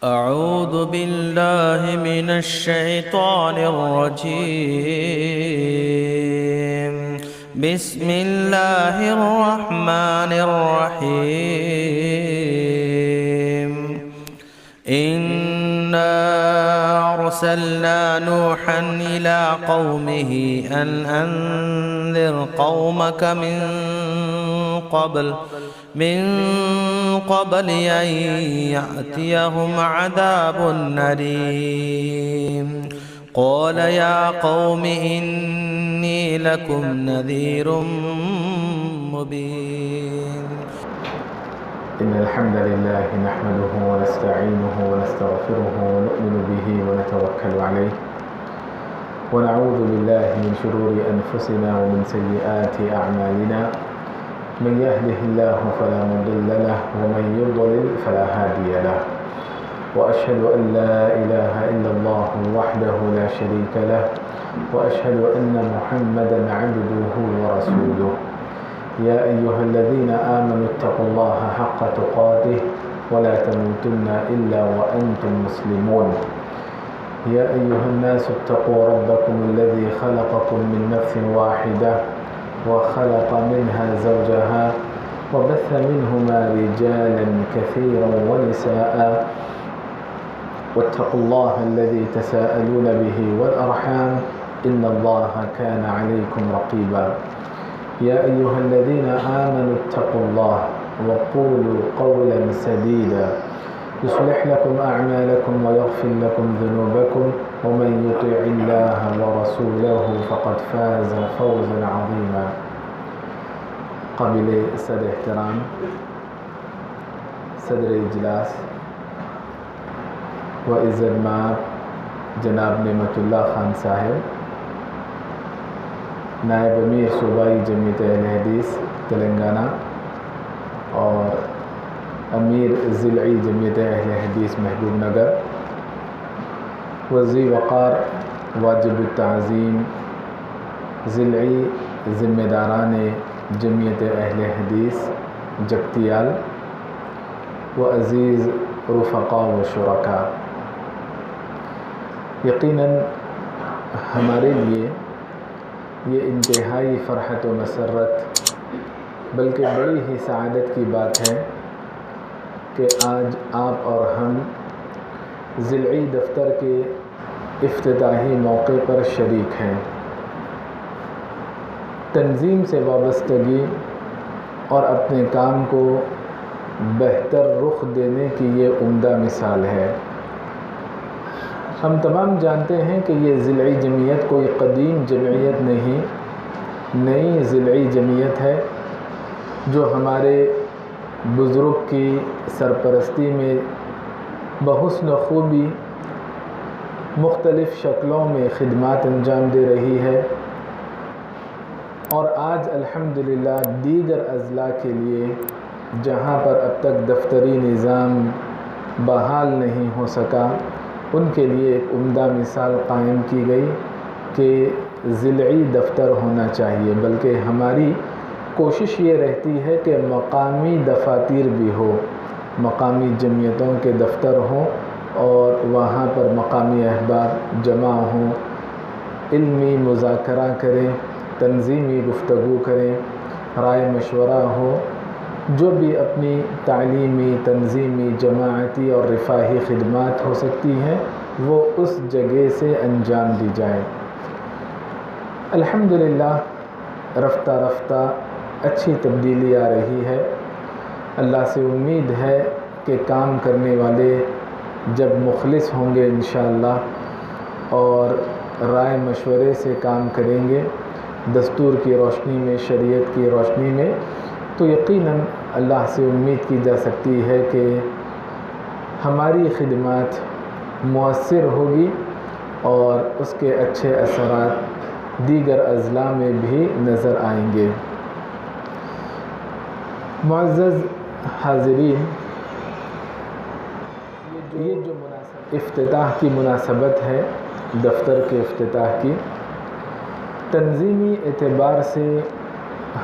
أعوذ بالله من الشيطان الرجيم. بسم الله الرحمن الرحيم. إنا أرسلنا نوحا إلى قومه أن أنذر قومك من قبل أن يأتيهم عذاب أليم. قال يا قوم إني لكم نذير مبين. إن الحمد لله نحمده ونستعينه ونستغفره ونؤمن به ونتوكل عليه ونعوذ بالله من شرور أنفسنا ومن سيئات أعمالنا. من يهده الله فلا مضل له ومن يضلل فلا هادي له. وأشهد أن لا إله إلا الله وحده لا شريك له وأشهد أن محمدا عبده ورسوله. يا أيها الذين آمنوا اتقوا الله حق تقاته ولا تموتن إلا وأنتم مسلمون. يا أيها الناس اتقوا ربكم الذي خلقكم من نفس واحدة وخلق منها زوجها وبث منهما رجالا كثيرا ونساء واتقوا الله الذي تساءلون به والأرحام إن الله كان عليكم رقيبا. يا أيها الذين آمنوا اتقوا الله وقولوا قولا سديدا يصلح لكم أعمالكم ويغفر لكم ذنوبكم ومن يطع الله ورسوله فقد فاز فوزا عظيما. قابل صدر احترام صدر اجلاس و عزت مآب جناب نعمت اللہ خان صاحب، نائب امیر صوبائی جمعیت اہل حدیث تلنگانہ اور امیر ضلعی جمعیت اہل حدیث محبوب نگر، وزیر وقار واجب التعظیم ضلعی ذمہ داران جمعیت اہل حدیث جگتیال و عزیز رفقاء و شرکاء، یقیناً ہمارے لیے یہ انتہائی فرحت و مسرت بلکہ بڑی ہی سعادت کی بات ہے کہ آج آپ اور ہم ضلعی دفتر کے افتتاحی موقع پر شریک ہیں۔ تنظیم سے وابستگی اور اپنے کام کو بہتر رخ دینے کی یہ عمدہ مثال ہے۔ ہم تمام جانتے ہیں کہ یہ ضلعی جمعیت کوئی قدیم جمعیت نہیں، نئی ضلعی جمعیت ہے جو ہمارے بزرگ کی سرپرستی میں بحسن خوبی مختلف شکلوں میں خدمات انجام دے رہی ہے، اور آج الحمدللہ دیگر اضلاع کے لیے جہاں پر اب تک دفتری نظام بحال نہیں ہو سکا، ان کے لیے ایک عمدہ مثال قائم کی گئی کہ ضلعی دفتر ہونا چاہیے، بلکہ ہماری کوشش یہ رہتی ہے کہ مقامی دفاتر بھی ہو، مقامی جمعیتوں کے دفتر ہوں اور وہاں پر مقامی احباب جمع ہوں، علمی مذاکرہ کریں، تنظیمی گفتگو کریں، رائے مشورہ ہو، جو بھی اپنی تعلیمی، تنظیمی، جماعتی اور رفاہی خدمات ہو سکتی ہیں وہ اس جگہ سے انجام دی جائے۔ الحمدللہ رفتہ رفتہ اچھی تبدیلی آ رہی ہے۔ اللہ سے امید ہے کہ کام کرنے والے جب مخلص ہوں گے انشاءاللہ اور رائے مشورے سے کام کریں گے دستور کی روشنی میں، شریعت کی روشنی میں، تو یقیناً اللہ سے امید کی جا سکتی ہے کہ ہماری خدمات مؤثر ہوگی اور اس کے اچھے اثرات دیگر اضلاع میں بھی نظر آئیں گے۔ معزز حاضرین، یہ جو افتتاح کی مناسبت ہے، دفتر کے افتتاح کی، تنظیمی اعتبار سے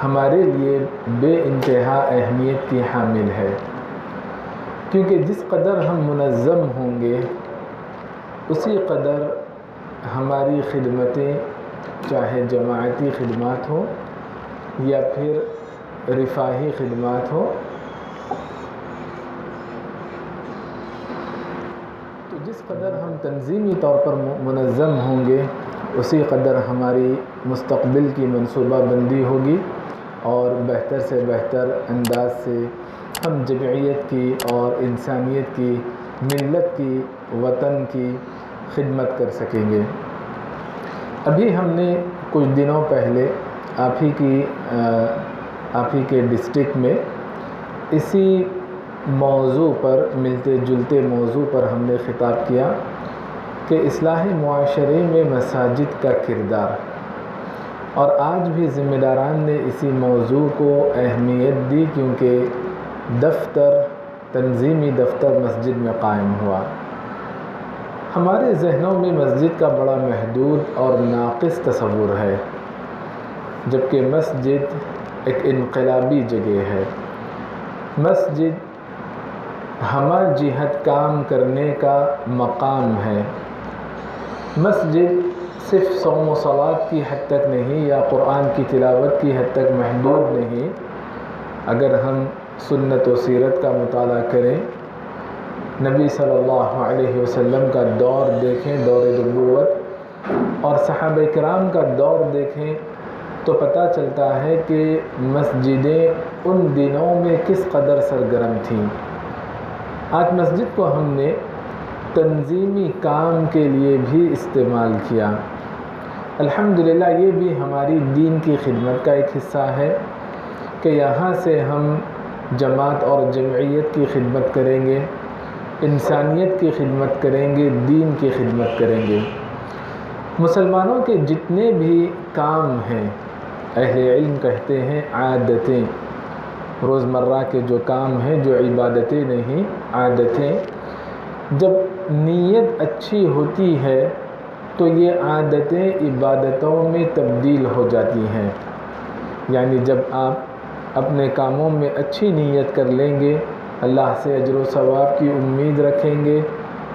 ہمارے لیے بے انتہا اہمیت کی حامل ہے، کیونکہ جس قدر ہم منظم ہوں گے اسی قدر ہماری خدمتیں، چاہے جماعتی خدمات ہوں یا پھر رفاہی خدمات ہوں، تو جس قدر ہم تنظیمی طور پر منظم ہوں گے اسی قدر ہماری مستقبل کی منصوبہ بندی ہوگی اور بہتر سے بہتر انداز سے ہم جمعیت کی اور انسانیت کی، ملت کی، وطن کی خدمت کر سکیں گے۔ ابھی ہم نے کچھ دنوں پہلے آپ ہی کے ڈسٹرکٹ میں اسی موضوع پر، ملتے جلتے موضوع پر ہم نے خطاب کیا کہ اصلاح معاشرے میں مساجد کا کردار، اور آج بھی ذمہ داران نے اسی موضوع کو اہمیت دی کیونکہ تنظیمی دفتر مسجد میں قائم ہوا۔ ہمارے ذہنوں میں مسجد کا بڑا محدود اور ناقص تصور ہے، جبکہ مسجد ایک انقلابی جگہ ہے۔ مسجد ہمہ جہت کام کرنے کا مقام ہے۔ مسجد صرف صوم و صلات کی حد تک نہیں یا قرآن کی تلاوت کی حد تک محدود نہیں۔ اگر ہم سنت و سیرت کا مطالعہ کریں، نبی صلی اللہ علیہ وسلم کا دور دیکھیں، دور نبوت، اور صحابہ کرام کا دور دیکھیں تو پتہ چلتا ہے کہ مسجدیں ان دنوں میں کس قدر سرگرم تھیں۔ آج مسجد کو ہم نے تنظیمی کام کے لیے بھی استعمال کیا۔ الحمدللہ یہ بھی ہماری دین کی خدمت کا ایک حصہ ہے کہ یہاں سے ہم جماعت اور جمعیت کی خدمت کریں گے، انسانیت کی خدمت کریں گے، دین کی خدمت کریں گے۔ مسلمانوں کے جتنے بھی کام ہیں، اہل علم کہتے ہیں عادتیں، روزمرہ کے جو کام ہیں، جو عبادتیں نہیں، عادتیں، جب نیت اچھی ہوتی ہے تو یہ عادتیں عبادتوں میں تبدیل ہو جاتی ہیں۔ یعنی جب آپ اپنے کاموں میں اچھی نیت کر لیں گے، اللہ سے اجر و ثواب کی امید رکھیں گے،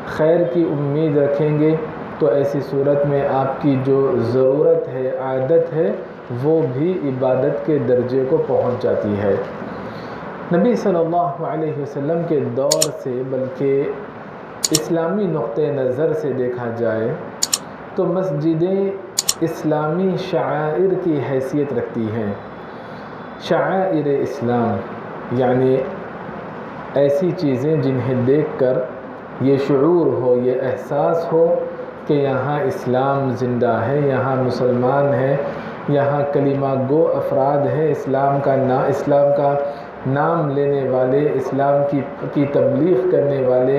خیر کی امید رکھیں گے، تو ایسی صورت میں آپ کی جو ضرورت ہے، عادت ہے، وہ بھی عبادت کے درجے کو پہنچ جاتی ہے۔ نبی صلی اللہ علیہ وسلم کے دور سے، بلکہ اسلامی نقطہ نظر سے دیکھا جائے تو مسجدیں اسلامی شعائر کی حیثیت رکھتی ہیں۔ شعائر اسلام یعنی ایسی چیزیں جنہیں دیکھ کر یہ شعور ہو، یہ احساس ہو کہ یہاں اسلام زندہ ہے، یہاں مسلمان ہے، یہاں کلمہ گو افراد ہیں، اسلام کا نام لینے والے، اسلام کی تبلیغ کرنے والے،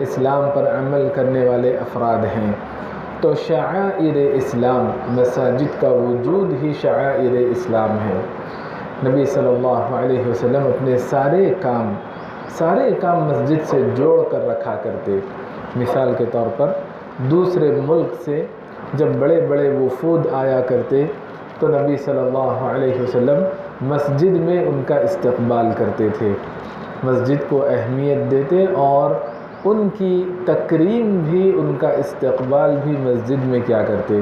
اسلام پر عمل کرنے والے افراد ہیں۔ تو شعائر اسلام، مساجد کا وجود ہی شعائر اسلام ہے۔ نبی صلی اللہ علیہ وسلم اپنے سارے کام مسجد سے جوڑ کر رکھا کرتے۔ مثال کے طور پر دوسرے ملک سے جب بڑے بڑے وفود آیا کرتے تو نبی صلی اللہ علیہ وسلم مسجد میں ان کا استقبال کرتے تھے، مسجد کو اہمیت دیتے اور ان کی تکریم بھی، ان کا استقبال بھی مسجد میں کیا کرتے۔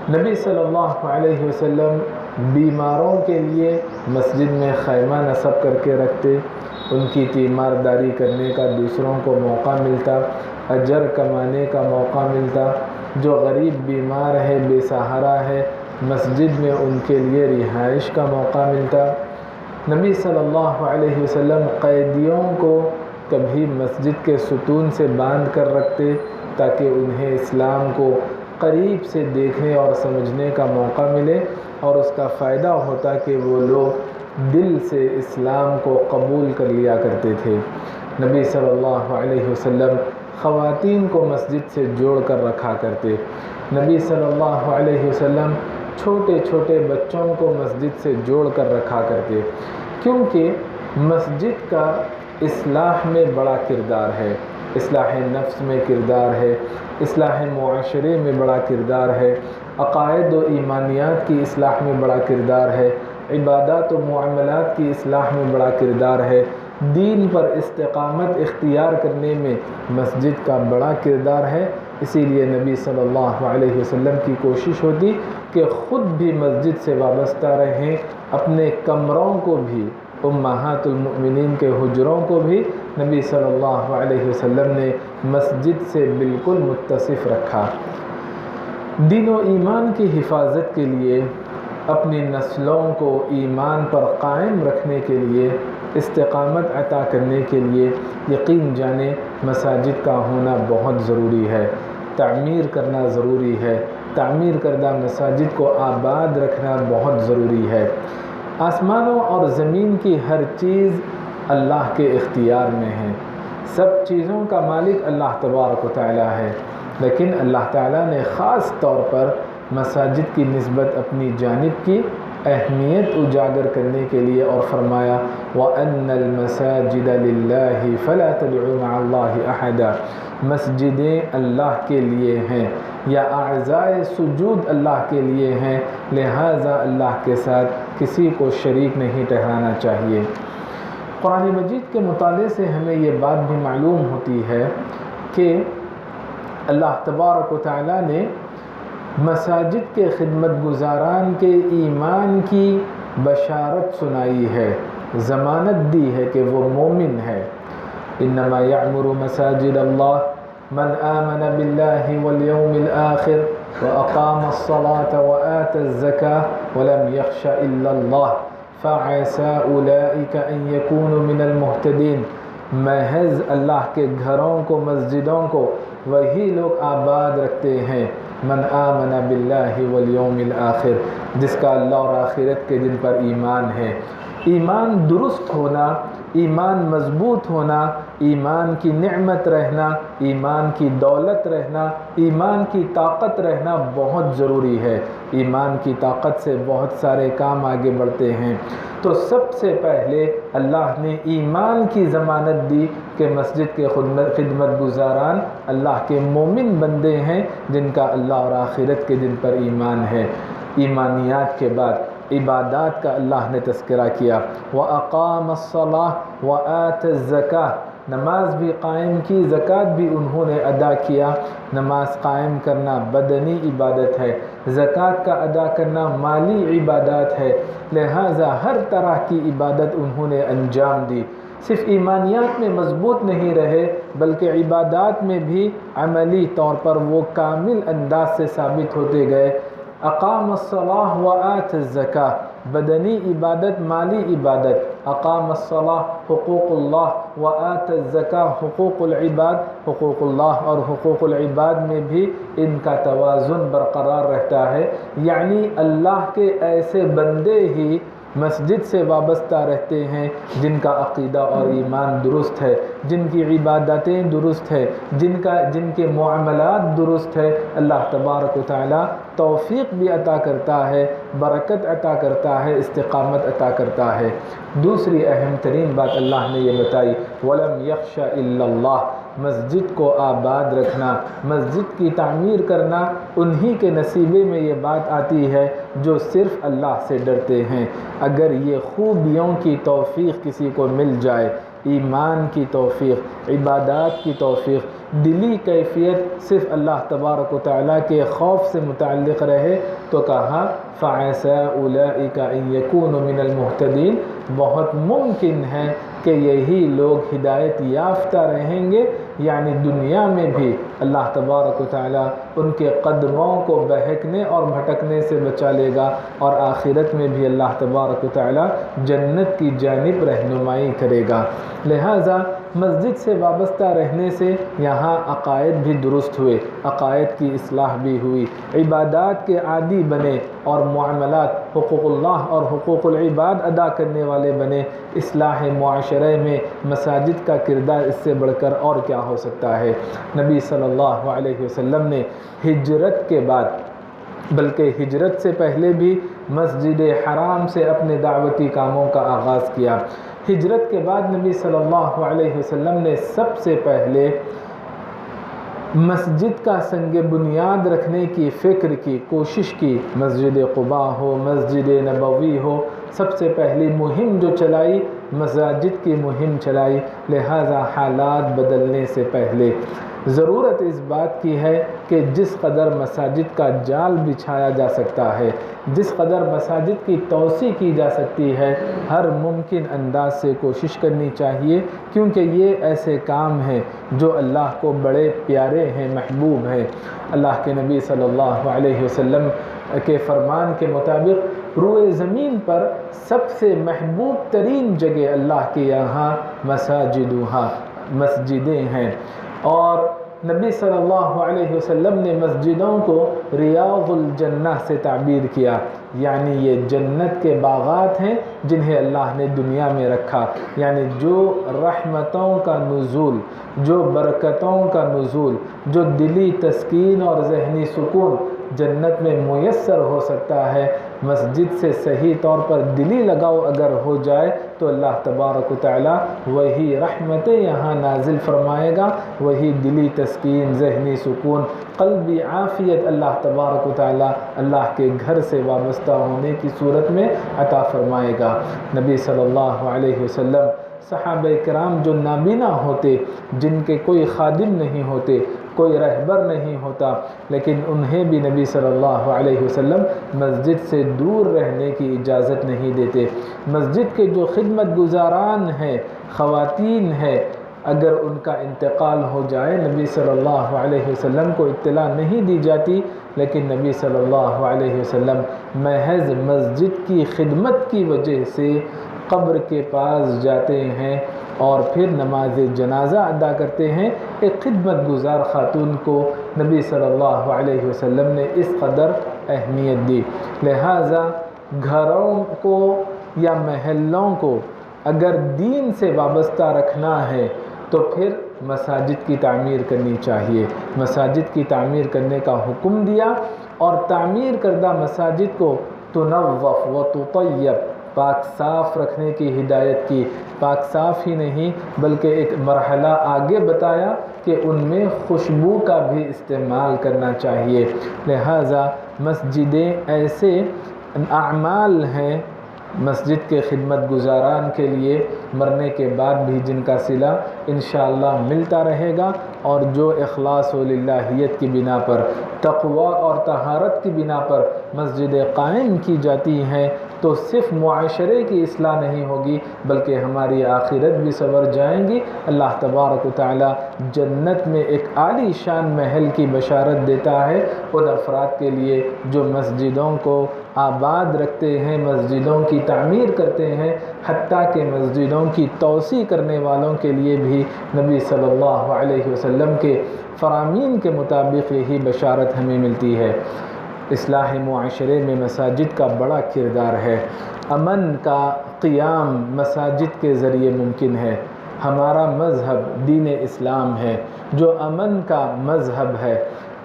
نبی صلی اللہ علیہ وسلم بیماروں کے لیے مسجد میں خیمہ نصب کر کے رکھتے، ان کی تیمارداری کرنے کا دوسروں کو موقع ملتا، اجر کمانے کا موقع ملتا۔ جو غریب بیمار ہے، بے سہارا ہے، مسجد میں ان کے لیے رہائش کا موقع ملتا۔ نبی صلی اللہ علیہ وسلم قیدیوں کو کبھی مسجد کے ستون سے باندھ کر رکھتے تاکہ انہیں اسلام کو قریب سے دیکھنے اور سمجھنے کا موقع ملے، اور اس کا فائدہ ہوتا کہ وہ لوگ دل سے اسلام کو قبول کر لیا کرتے تھے۔ نبی صلی اللہ علیہ وسلم خواتین کو مسجد سے جوڑ کر رکھا کرتے۔ نبی صلی اللہ علیہ وسلم چھوٹے چھوٹے بچوں کو مسجد سے جوڑ کر رکھا کرتے، کیونکہ مسجد کا اصلاح میں بڑا کردار ہے، اصلاح نفس میں کردار ہے، اصلاح معاشرے میں بڑا کردار ہے، عقائد و ایمانیات کی اصلاح میں بڑا کردار ہے، عبادات و معاملات کی اصلاح میں بڑا کردار ہے، دین پر استقامت اختیار کرنے میں مسجد کا بڑا کردار ہے۔ اسی لیے نبی صلی اللہ علیہ وسلم کی کوشش ہوتی کہ خود بھی مسجد سے وابستہ رہیں، اپنے کمروں کو بھی، امہات المؤمنین کے حجروں کو بھی نبی صلی اللہ علیہ وسلم نے مسجد سے بالکل متصف رکھا۔ دین و ایمان کی حفاظت کے لیے، اپنی نسلوں کو ایمان پر قائم رکھنے کے لیے، استقامت عطا کرنے کے لیے یقین جانیں مساجد کا ہونا بہت ضروری ہے، تعمیر کرنا ضروری ہے، تعمیر کردہ مساجد کو آباد رکھنا بہت ضروری ہے۔ آسمانوں اور زمین کی ہر چیز اللہ کے اختیار میں ہے، سب چیزوں کا مالک اللہ تبارک و تعالی ہے، لیکن اللہ تعالیٰ نے خاص طور پر مساجد کی نسبت اپنی جانب کی اہمیت اجاگر کرنے کے لیے اور فرمایا وَأَنَّ الْمَسَاجِدَ لِلَّهِ فَلَا تَدْعُوا مَعَ اللَّهِ أَحَدًا، مسجدیں اللہ کے لیے ہیں یا اعضائے سجود اللہ کے لیے ہیں، لہٰذا اللہ کے ساتھ کسی کو شریک نہیں ٹھہرانا چاہیے۔ قرآن مجید کے مطالعے سے ہمیں یہ بات بھی معلوم ہوتی ہے کہ اللہ تبارک و تعالیٰ نے مساجد کے خدمت گزاران کے ایمان کی بشارت سنائی ہے، ضمانت دی ہے کہ وہ مومن ہے۔ انما یعمر مساجد اللہ من آمن باللہ والیوم الآخر واقام الصلاة وآت الزکاة ولم یخش الا اللہ فعسى اولئک ان یکونوا من المہتدین۔ محض اللہ کے گھروں کو، مسجدوں کو وہی لوگ آباد رکھتے ہیں من آمن باللہ والیوم الآخر، جس کا اللہ اور آخرت کے دن پر ایمان ہے۔ ایمان درست ہونا، ایمان مضبوط ہونا، ایمان کی نعمت رہنا، ایمان کی دولت رہنا، ایمان کی طاقت رہنا بہت ضروری ہے۔ ایمان کی طاقت سے بہت سارے کام آگے بڑھتے ہیں۔ تو سب سے پہلے اللہ نے ایمان کی ضمانت دی کہ مسجد کے خدمت گزاران اللہ کے مومن بندے ہیں جن کا اللہ اور آخرت کے دن پر ایمان ہے۔ ایمانیات کے بعد عبادات کا اللہ نے تذکرہ کیا، وَأَقَامَ الصَّلَاةَ وَآتَ الزَّكَاةَ، نماز بھی قائم کی، زکوٰۃ بھی انہوں نے ادا کیا۔ نماز قائم کرنا بدنی عبادت ہے، زکوٰۃ کا ادا کرنا مالی عبادات ہے، لہٰذا ہر طرح کی عبادت انہوں نے انجام دی۔ صرف ایمانیات میں مضبوط نہیں رہے بلکہ عبادات میں بھی عملی طور پر وہ کامل انداز سے ثابت ہوتے گئے۔ اقام الصلاۃ وآت الزکاۃ، بدنی عبادت، مالی عبادت۔ اقام الصلاۃ حقوق اللہ، وآت الزکاۃ حقوق العباد۔ حقوق اللہ اور حقوق العباد میں بھی ان کا توازن برقرار رہتا ہے، یعنی اللہ کے ایسے بندے ہی مسجد سے وابستہ رہتے ہیں جن کا عقیدہ اور ایمان درست ہے، جن کی عبادتیں درست ہے، جن کے معاملات درست ہے۔ اللہ تبارک و تعالی توفیق بھی عطا کرتا ہے، برکت عطا کرتا ہے، استقامت عطا کرتا ہے۔ دوسری اہم ترین بات اللہ نے یہ بتائی وَلَمْ يَخْشَ إِلَّا اللَّهِ، مسجد کو آباد رکھنا، مسجد کی تعمیر کرنا انہی کے نصیبے میں یہ بات آتی ہے جو صرف اللہ سے ڈرتے ہیں۔ اگر یہ خوبیوں کی توفیق کسی کو مل جائے، ایمان کی توفیق، عبادات کی توفیق، دلی کیفیت صرف اللہ تبارک و تعالیٰ کے خوف سے متعلق رہے تو کہا فَعَسَىٰ أُولَٰئِكَ أَن يَكُونُوا مِنَ الْمُهْتَدِينَ، بہت ممکن ہے کہ یہی لوگ ہدایت یافتہ رہیں گے، یعنی دنیا میں بھی اللہ تبارک و تعالیٰ ان کے قدموں کو بہکنے اور بھٹکنے سے بچا لے گا، اور آخرت میں بھی اللہ تبارک و تعالیٰ جنت کی جانب رہنمائی کرے گا۔ لہٰذا مسجد سے وابستہ رہنے سے یہاں عقائد بھی درست ہوئے، عقائد کی اصلاح بھی ہوئی، عبادات کے عادی بنے اور معاملات حقوق اللہ اور حقوق العباد ادا کرنے والے بنے۔ اصلاح معاشرے میں مساجد کا کردار اس سے بڑھ کر اور کیا ہو سکتا ہے۔ نبی صلی اللہ علیہ وسلم نے ہجرت کے بعد، بلکہ ہجرت سے پہلے بھی مسجد حرام سے اپنے دعوتی کاموں کا آغاز کیا۔ ہجرت کے بعد نبی صلی اللہ علیہ وسلم نے سب سے پہلے مسجد کا سنگ بنیاد رکھنے کی فکر کی، کوشش کی۔ مسجد قباء ہو، مسجد نبوی ہو، سب سے پہلی مہم جو چلائی مساجد کی مہم چلائی، لہٰذا حالات بدلنے سے پہلے ضرورت اس بات کی ہے کہ جس قدر مساجد کا جال بچھایا جا سکتا ہے، جس قدر مساجد کی توسیع کی جا سکتی ہے، ہر ممکن انداز سے کوشش کرنی چاہیے، کیونکہ یہ ایسے کام ہیں جو اللہ کو بڑے پیارے ہیں، محبوب ہیں۔ اللہ کے نبی صلی اللہ علیہ وسلم کے فرمان کے مطابق روئے زمین پر سب سے محبوب ترین جگہ اللہ کے یہاں مسجدیں ہیں، اور نبی صلی اللہ علیہ وسلم نے مسجدوں کو ریاض الجنہ سے تعبیر کیا، یعنی یہ جنت کے باغات ہیں جنہیں اللہ نے دنیا میں رکھا، یعنی جو رحمتوں کا نزول، جو برکتوں کا نزول، جو دلی تسکین اور ذہنی سکون جنت میں میسر ہو سکتا ہے، مسجد سے صحیح طور پر دلی لگاؤ اگر ہو جائے تو اللہ تبارک و تعالی وہی رحمتیں یہاں نازل فرمائے گا، وہی دلی تسکین، ذہنی سکون، قلبی عافیت اللہ تبارک و تعالی اللہ کے گھر سے وابستہ ہونے کی صورت میں عطا فرمائے گا۔ نبی صلی اللہ علیہ وسلم صحابہ کرام جو نابینا ہوتے، جن کے کوئی خادم نہیں ہوتے، کوئی رہبر نہیں ہوتا، لیکن انہیں بھی نبی صلی اللہ علیہ وسلم مسجد سے دور رہنے کی اجازت نہیں دیتے۔ مسجد کے جو خدمت گزاران ہیں، خواتین ہیں، اگر ان کا انتقال ہو جائے، نبی صلی اللہ علیہ وسلم کو اطلاع نہیں دی جاتی، لیکن نبی صلی اللہ علیہ وسلم محض مسجد کی خدمت کی وجہ سے قبر کے پاس جاتے ہیں اور پھر نماز جنازہ ادا کرتے ہیں۔ ایک خدمت گزار خاتون کو نبی صلی اللہ علیہ وسلم نے اس قدر اہمیت دی، لہٰذا گھروں کو یا محلوں کو اگر دین سے وابستہ رکھنا ہے تو پھر مساجد کی تعمیر کرنی چاہیے۔ مساجد کی تعمیر کرنے کا حکم دیا، اور تعمیر کردہ مساجد کو تنظف و تطیب، پاک صاف رکھنے کی ہدایت کی۔ پاک صاف ہی نہیں بلکہ ایک مرحلہ آگے بتایا کہ ان میں خوشبو کا بھی استعمال کرنا چاہیے۔ لہٰذا مسجدیں ایسے اعمال ہیں مسجد کے خدمت گزاران کے لیے مرنے کے بعد بھی جن کا صلہ انشاءاللہ ملتا رہے گا، اور جو اخلاص و للہیت کی بنا پر، تقوی اور طہارت کی بنا پر مسجدیں قائم کی جاتی ہیں، تو صرف معاشرے کی اصلاح نہیں ہوگی بلکہ ہماری آخرت بھی سنور جائیں گی۔ اللہ تبارک و تعالی جنت میں ایک عالی شان محل کی بشارت دیتا ہے ان افراد کے لیے جو مسجدوں کو آباد رکھتے ہیں، مسجدوں کی تعمیر کرتے ہیں، حتیٰ کہ مسجدوں کی توسیع کرنے والوں کے لیے بھی نبی صلی اللہ علیہ وسلم کے فرامین کے مطابق یہی بشارت ہمیں ملتی ہے۔ اصلاح معاشرے میں مساجد کا بڑا کردار ہے۔ امن کا قیام مساجد کے ذریعے ممکن ہے۔ ہمارا مذہب دین اسلام ہے جو امن کا مذہب ہے۔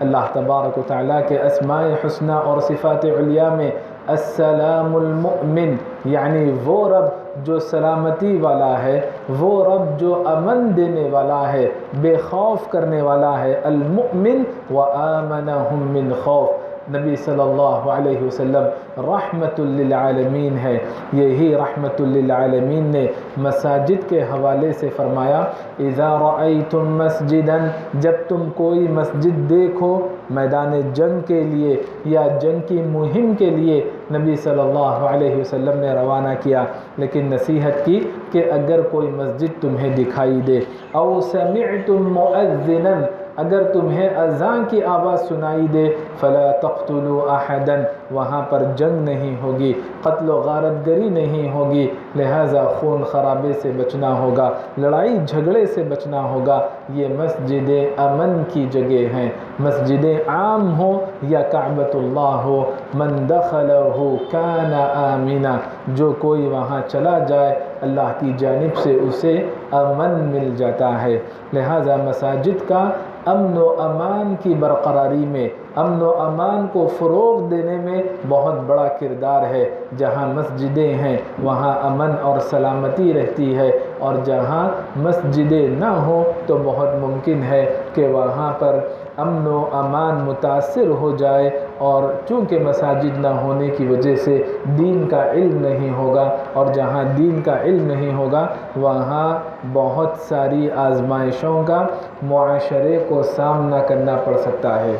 اللہ تبارک و تعالیٰ کے اسماء حسنہ اور صفات علیہ میں السلام المؤمن، یعنی وہ رب جو سلامتی والا ہے، وہ رب جو امن دینے والا ہے، بے خوف کرنے والا ہے، المؤمن وآمنہم من خوف۔ نبی صلی اللہ علیہ وسلم رحمت للعالمین ہے۔ یہی رحمت للعالمین نے مساجد کے حوالے سے فرمایا، اذا رأیتم مسجدا، جب تم کوئی مسجد دیکھو، میدان جنگ کے لیے یا جنگ کی مہم کے لیے نبی صلی اللہ علیہ وسلم نے روانہ کیا، لیکن نصیحت کی کہ اگر کوئی مسجد تمہیں دکھائی دے، او سمعتم مؤذنا، اگر تمہیں اذان کی آواز سنائی دے، فلا تقتلوا احدا، وہاں پر جنگ نہیں ہوگی، قتل و غارت گری نہیں ہوگی، لہٰذا خون خرابے سے بچنا ہوگا، لڑائی جھگڑے سے بچنا ہوگا۔ یہ مسجدیں امن کی جگہ ہیں، مسجدیں عام ہو یا کعبۃ اللہ ہو، من دخلہ کان آمنا، جو کوئی وہاں چلا جائے اللہ کی جانب سے اسے امن مل جاتا ہے۔ لہٰذا مساجد کا امن و امان کی برقراری میں، امن و امان کو فروغ دینے میں بہت بڑا کردار ہے۔ جہاں مسجدیں ہیں وہاں امن اور سلامتی رہتی ہے، اور جہاں مسجدیں نہ ہوں تو بہت ممکن ہے کہ وہاں پر امن و امان متاثر ہو جائے، اور چونکہ مساجد نہ ہونے کی وجہ سے دین کا علم نہیں ہوگا، اور جہاں دین کا علم نہیں ہوگا وہاں بہت ساری آزمائشوں کا معاشرے کو سامنا کرنا پڑ سکتا ہے۔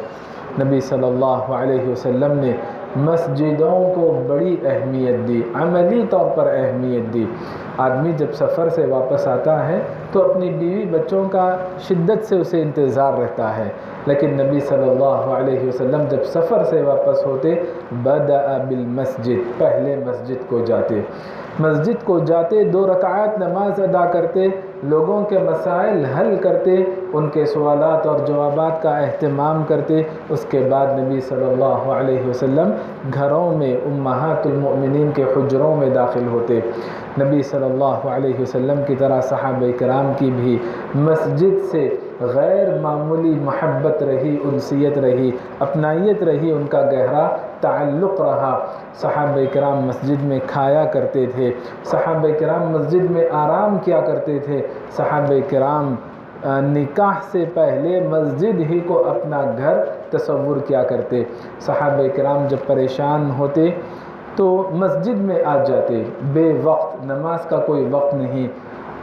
نبی صلی اللہ علیہ وسلم نے مسجدوں کو بڑی اہمیت دی، عملی طور پر اہمیت دی۔ آدمی جب سفر سے واپس آتا ہے تو اپنی بیوی بچوں کا شدت سے اسے انتظار رہتا ہے، لیکن نبی صلی اللہ علیہ وسلم جب سفر سے واپس ہوتے بدأ بالمسجد، پہلے مسجد کو جاتے، مسجد کو جاتے 2 رکعات نماز ادا کرتے، لوگوں کے مسائل حل کرتے، ان کے سوالات اور جوابات کا اہتمام کرتے۔ اس کے بعد نبی صلی اللہ علیہ وسلم گھروں میں امہات المؤمنین کے حجروں میں داخل ہوتے۔ نبی صلی اللہ علیہ وسلم کی طرح صحابہ کرام کی بھی مسجد سے غیر معمولی محبت رہی، انسیت رہی، اپنائیت رہی، ان کا گہرا تعلق رہا۔ صحابہ کرام مسجد میں کھایا کرتے تھے، صحابہ کرام مسجد میں آرام کیا کرتے تھے، صحابہ کرام نکاح سے پہلے مسجد ہی کو اپنا گھر تصور کیا کرتے۔ صحابہ کرام جب پریشان ہوتے تو مسجد میں آ جاتے، بے وقت، نماز کا کوئی وقت نہیں،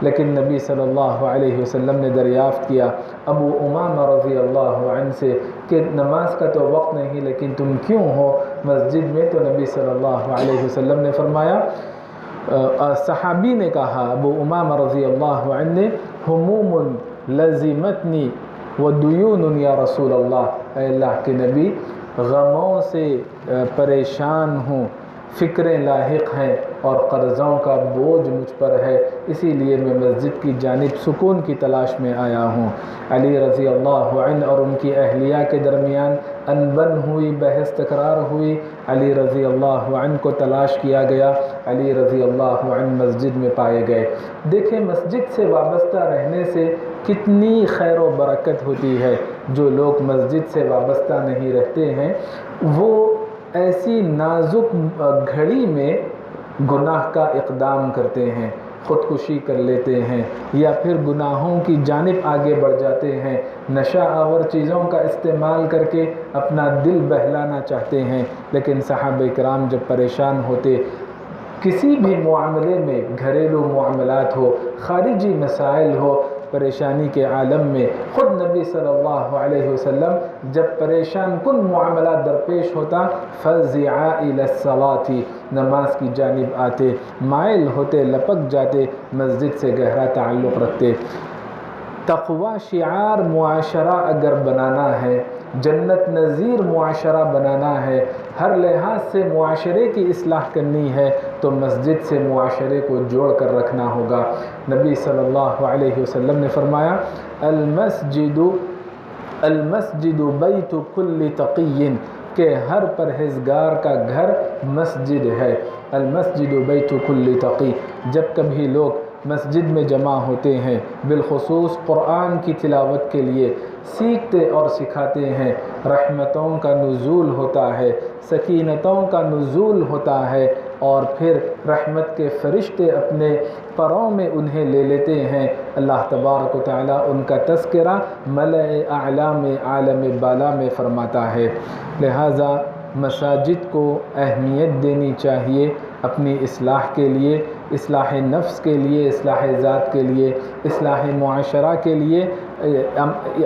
لیکن نبی صلی اللہ علیہ وسلم نے دریافت کیا ابو امامہ رضی اللہ عنہ سے کہ نماز کا تو وقت نہیں لیکن تم کیوں ہو مسجد میں؟ تو نبی صلی اللہ علیہ وسلم نے فرمایا، صحابی نے کہا ابو امامہ رضی اللہ عنہ نے، ہموم لزمتنی ودیون یا رسول اللہ، اے اللہ کے نبی غموں سے پریشان ہوں، فکریں لاحق ہیں اور قرضوں کا بوجھ مجھ پر ہے، اسی لیے میں مسجد کی جانب سکون کی تلاش میں آیا ہوں۔ علی رضی اللہ عنہ اور ان کی اہلیہ کے درمیان انبن ہوئی، بحث تکرار ہوئی، علی رضی اللہ عنہ کو تلاش کیا گیا، علی رضی اللہ عنہ مسجد میں پائے گئے۔ دیکھیں مسجد سے وابستہ رہنے سے کتنی خیر و برکت ہوتی ہے۔ جو لوگ مسجد سے وابستہ نہیں رہتے ہیں وہ ایسی نازک گھڑی میں گناہ کا اقدام کرتے ہیں، خودکشی کر لیتے ہیں یا پھر گناہوں کی جانب آگے بڑھ جاتے ہیں، نشہ آور چیزوں کا استعمال کر کے اپنا دل بہلانا چاہتے ہیں۔ لیکن صحابہ کرام جب پریشان ہوتے، کسی بھی معاملے میں، گھریلو معاملات ہو، خارجی مسائل ہو، پریشانی کے عالم میں خود نبی صلی اللہ علیہ وسلم جب پریشان کن معاملات درپیش ہوتا فزعا الی الصلاۃ، نماز کی جانب آتے، مائل ہوتے، لپک جاتے، مسجد سے گہرا تعلق رکھتے۔ تقوی شعار معاشرہ اگر بنانا ہے، جنت نظیر معاشرہ بنانا ہے، ہر لحاظ سے معاشرے کی اصلاح کرنی ہے تو مسجد سے معاشرے کو جوڑ کر رکھنا ہوگا۔ نبی صلی اللہ علیہ وسلم نے فرمایا المسجد بیت کل تقی، کہ ہر پرہیزگار کا گھر مسجد ہے۔ المسجد بیت کل تقی، جب کبھی لوگ مسجد میں جمع ہوتے ہیں بالخصوص قرآن کی تلاوت کے لیے، سیکھتے اور سکھاتے ہیں، رحمتوں کا نزول ہوتا ہے، سکینتوں کا نزول ہوتا ہے، اور پھر رحمت کے فرشتے اپنے پروں میں انہیں لے لیتے ہیں۔ اللہ تبارک و تعالیٰ ان کا تذکرہ ملأ اعلیٰ میں، عالم بالا میں فرماتا ہے۔ لہٰذا مساجد کو اہمیت دینی چاہیے اپنی اصلاح کے لیے، اصلاح نفس کے لیے، اصلاح ذات کے لیے، اصلاح معاشرہ کے لیے،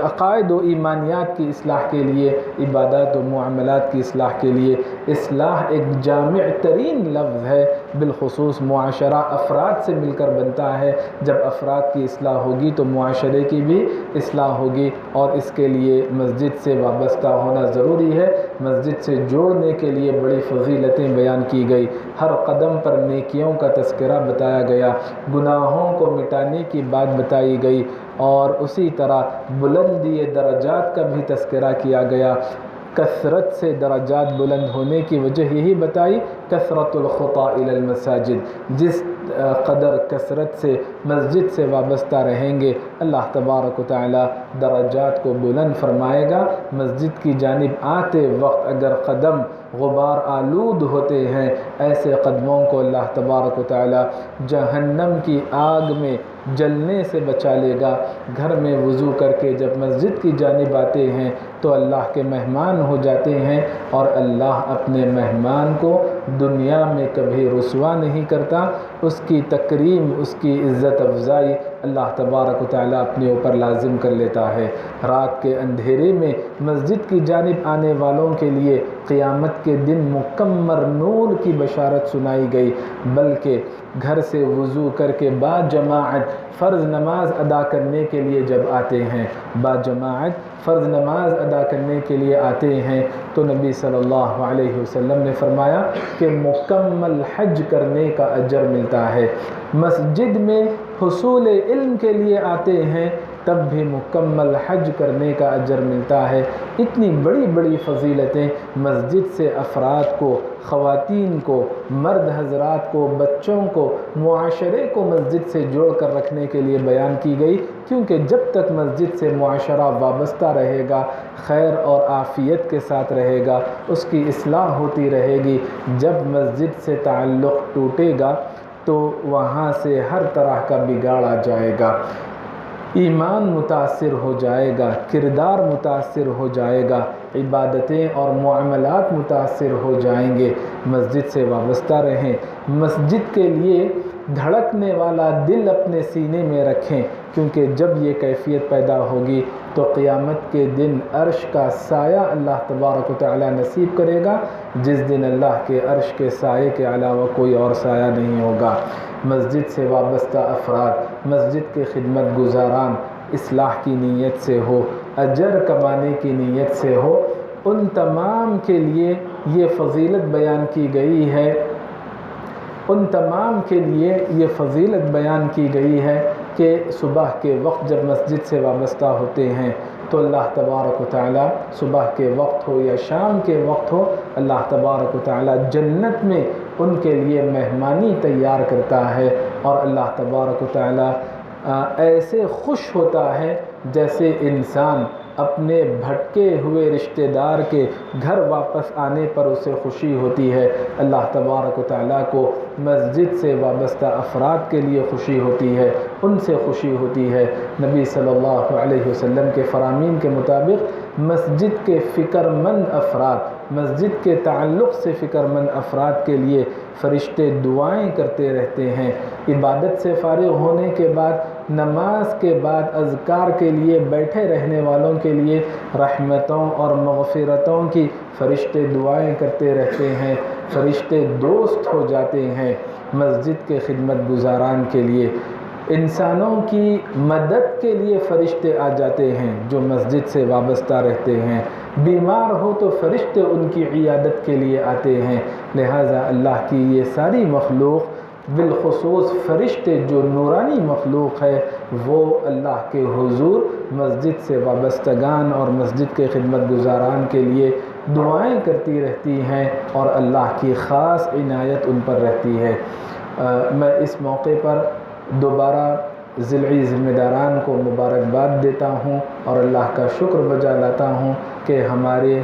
عقائد و ایمانیات کی اصلاح کے لیے، عبادات و معاملات کی اصلاح کے لیے۔ اصلاح ایک جامع ترین لفظ ہے، بالخصوص معاشرہ افراد سے مل کر بنتا ہے۔ جب افراد کی اصلاح ہوگی تو معاشرے کی بھی اصلاح ہوگی، اور اس کے لیے مسجد سے وابستہ ہونا ضروری ہے۔ مسجد سے جوڑنے کے لیے بڑی فضیلتیں بیان کی گئی، ہر قدم پر نیکیوں کا تذکرہ بتایا گیا، گناہوں کو مٹانے کی بات بتائی گئی، اور اسی طرح بلندی درجات کا بھی تذکرہ کیا گیا۔ کثرت سے درجات بلند ہونے کی وجہ یہی بتائی، کثرت الخطا الی المساجد، جس قدر کثرت سے مسجد سے وابستہ رہیں گے، اللہ تبارک و تعالی درجات کو بلند فرمائے گا۔ مسجد کی جانب آتے وقت اگر قدم غبار آلود ہوتے ہیں، ایسے قدموں کو اللہ تبارک و تعالی جہنم کی آگ میں جلنے سے بچا لے گا۔ گھر میں وضو کر کے جب مسجد کی جانب آتے ہیں تو اللہ کے مہمان ہو جاتے ہیں، اور اللہ اپنے مہمان کو دنیا میں کبھی رسوا نہیں کرتا، اس کی تکریم، اس کی عزت افزائی اللہ تبارک و تعالیٰ اپنے اوپر لازم کر لیتا ہے۔ رات کے اندھیرے میں مسجد کی جانب آنے والوں کے لیے قیامت کے دن مکمل نور کی بشارت سنائی گئی، بلکہ گھر سے وضو کر کے با جماعت فرض نماز ادا کرنے کے لیے جب آتے ہیں، با جماعت فرض نماز ادا کرنے کے لیے آتے ہیں تو نبی صلی اللہ علیہ وسلم نے فرمایا کہ مکمل حج کرنے کا اجر ملتا ہے۔ مسجد میں حصول علم کے لیے آتے ہیں تب بھی مکمل حج کرنے کا اجر ملتا ہے۔ اتنی بڑی بڑی فضیلتیں مسجد سے افراد کو، خواتین کو، مرد حضرات کو، بچوں کو، معاشرے کو مسجد سے جوڑ کر رکھنے کے لیے بیان کی گئی، کیونکہ جب تک مسجد سے معاشرہ وابستہ رہے گا، خیر اور عافیت کے ساتھ رہے گا، اس کی اصلاح ہوتی رہے گی۔ جب مسجد سے تعلق ٹوٹے گا تو وہاں سے ہر طرح کا بگاڑ آ جائے گا، ایمان متاثر ہو جائے گا، کردار متاثر ہو جائے گا، عبادتیں اور معاملات متاثر ہو جائیں گے۔ مسجد سے وابستہ رہیں، مسجد کے لیے دھڑکنے والا دل اپنے سینے میں رکھیں، کیونکہ جب یہ کیفیت پیدا ہوگی تو قیامت کے دن عرش کا سایہ اللہ تبارک و تعالی نصیب کرے گا، جس دن اللہ کے عرش کے سائے کے علاوہ کوئی اور سایہ نہیں ہوگا۔ مسجد سے وابستہ افراد مسجد کے خدمت گزاران اصلاح کی نیت سے ہو، اجر کمانے کی نیت سے ہو، ان تمام کے لیے یہ فضیلت بیان کی گئی ہے، ان تمام کے لیے یہ فضیلت بیان کی گئی ہے کہ صبح کے وقت جب مسجد سے وابستہ ہوتے ہیں تو اللہ تبارک و تعالی صبح کے وقت ہو یا شام کے وقت ہو، اللہ تبارک و تعالی جنت میں ان کے لیے مہمانی تیار کرتا ہے، اور اللہ تبارک و تعالی ایسے خوش ہوتا ہے جیسے انسان اپنے بھٹکے ہوئے رشتہ دار کے گھر واپس آنے پر اسے خوشی ہوتی ہے۔ اللہ تبارک و تعالیٰ کو مسجد سے وابستہ افراد کے لیے خوشی ہوتی ہے، ان سے خوشی ہوتی ہے۔ نبی صلی اللہ علیہ وسلم کے فرامین کے مطابق مسجد کے فکر مند افراد، مسجد کے تعلق سے فکر مند افراد کے لیے فرشتے دعائیں کرتے رہتے ہیں۔ عبادت سے فارغ ہونے کے بعد، نماز کے بعد اذکار کے لیے بیٹھے رہنے والوں کے لیے رحمتوں اور مغفرتوں کی فرشتے دعائیں کرتے رہتے ہیں، فرشتے دوست ہو جاتے ہیں مسجد کے خدمت گزاران کے لیے۔ انسانوں کی مدد کے لیے فرشتے آ جاتے ہیں جو مسجد سے وابستہ رہتے ہیں، بیمار ہو تو فرشتے ان کی عیادت کے لیے آتے ہیں۔ لہٰذا اللہ کی یہ ساری مخلوق، بالخصوص فرشتے جو نورانی مخلوق ہے، وہ اللہ کے حضور مسجد سے وابستگان اور مسجد کے خدمت گزاران کے لیے دعائیں کرتی رہتی ہیں، اور اللہ کی خاص عنایت ان پر رہتی ہے۔ میں اس موقع پر دوبارہ ضلعی ذمہ داران کو مبارکباد دیتا ہوں اور اللہ کا شکر بجا لاتا ہوں کہ ہمارے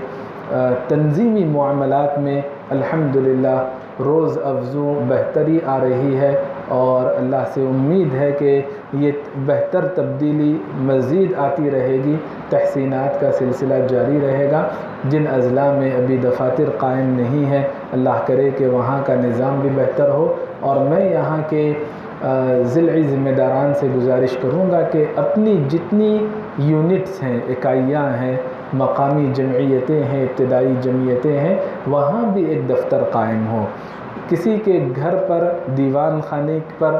تنظیمی معاملات میں الحمدللہ روز افزوں بہتری آ رہی ہے، اور اللہ سے امید ہے کہ یہ بہتر تبدیلی مزید آتی رہے گی، تحسینات کا سلسلہ جاری رہے گا۔ جن اضلاع میں ابھی دفاتر قائم نہیں ہیں، اللہ کرے کہ وہاں کا نظام بھی بہتر ہو، اور میں یہاں کے ضلعی ذمہ داران سے گزارش کروں گا کہ اپنی جتنی یونٹس ہیں، اکائیاں ہیں، مقامی جمعیتیں ہیں، ابتدائی جمعیتیں ہیں، وہاں بھی ایک دفتر قائم ہو۔ کسی کے گھر پر، دیوان خانے پر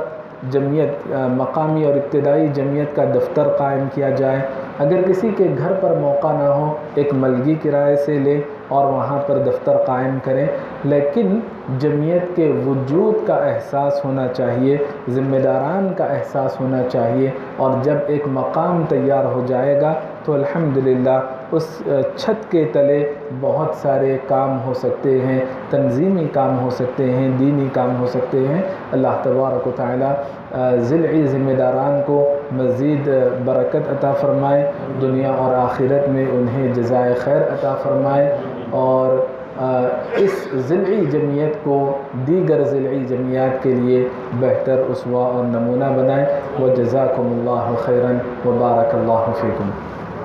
جمعیت، مقامی اور ابتدائی جمعیت کا دفتر قائم کیا جائے۔ اگر کسی کے گھر پر موقع نہ ہو، ایک ملگی کرائے سے لے اور وہاں پر دفتر قائم کریں، لیکن جمعیت کے وجود کا احساس ہونا چاہیے، ذمہ داران کا احساس ہونا چاہیے، اور جب ایک مقام تیار ہو جائے گا تو الحمدللہ اس چھت کے تلے بہت سارے کام ہو سکتے ہیں، تنظیمی کام ہو سکتے ہیں، دینی کام ہو سکتے ہیں۔ اللہ تبارک و تعالی ضلعی ذمہ داران کو مزید برکت عطا فرمائے، دنیا اور آخرت میں انہیں جزائے خیر عطا فرمائے، اور اس ضلعی جمعیت کو دیگر ضلعی جمعیات کے لیے بہتر اسوہ اور نمونہ بنائے۔ وجزاکم اللہ خیرا وبارک اللہ فیکم۔